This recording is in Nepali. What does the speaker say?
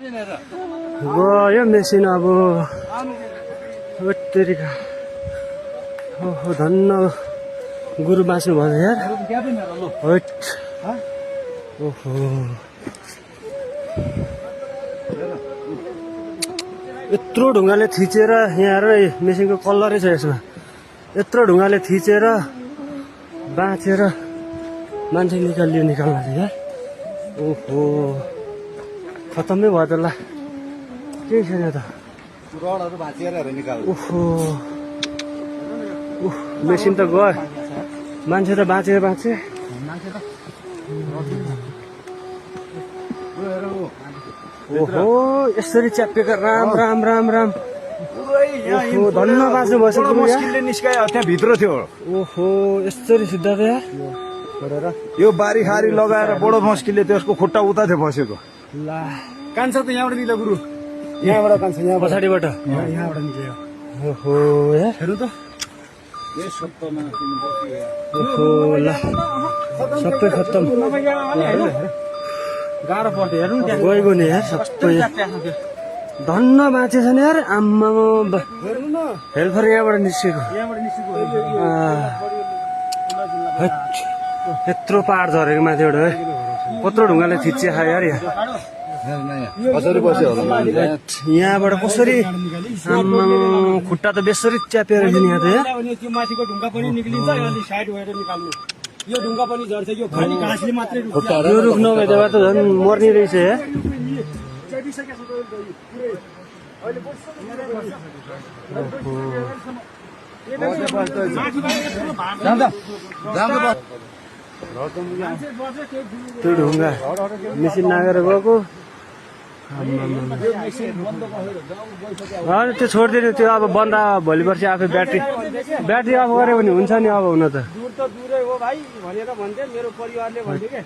गयो मेसिन अब उत्तरीका ओहो धन्न गुरु बाँच्नु भयो यार ओहो यत्रो ढुङ्गाले थिचेर यहाँ र मेसिनको कलरै छ यसमा यत्रो ढुङ्गाले थिचेर बाँचेर मान्छे निकाल्न चाहिँ यार ओहो खतमै भयो त ल केही छैन त रडहरु भाँचिएर निकाल्नु ओहो मेसिन त गयो मान्छे त बाँचे ओहो यसरी च्यापेका राम ओहो धन्न बाँच्नु भएछ मुस्किलले निस्कायो त्यहाँ भित्र थियो ओहो यसरी सिद्धा त यार यो बारी खारी लगाएर बडो मुस्किलले त्यसको खुट्टा उता थियो बसेको ला कान्छ त यहाँबाट निक्ल्यो गुरु यहाँबाट कान्छ यहाँ पछाडिबाट यहाँबाट निक्ल्यो ओहो यार हेर्नु त ओहो ल सबै खत्तम गाह्रो पर्थ्यो हेर्नु गएको नि यार सबै धन्न बाँचेछ नि यार आम्मा हेल्पर यहाँबाट निस्केको यत्रो पहाड झरेको माथिबाट है कत्रो ढुङ्गाले थिच्चे खायो यार यहाँबाट कसरी आम्मा खुट्टा त बेसरी च्यापेर नि यहाँ त त्यो माथिको ढुङ्गा पनि निक्लिन्छ अनि साइड भएर निकाल्नु यो ढुङ्गा पनि झर्छ यो खाली घाँसले मात्रै यो रुख नभएदेखि त झन् मर्ने रहेछ है त्यो ढुङ्गा मेसिन नागेर गएको त्यो छोडिदिनु त्यो अब बन्द भोलि पर्सि आफै ब्याट्री अफ गऱ्यो भने हुन्छ नि अब हुन त दूर त दूरै हो भाइ भनेर भन्थे मेरो परिवारले भन्थ्यो के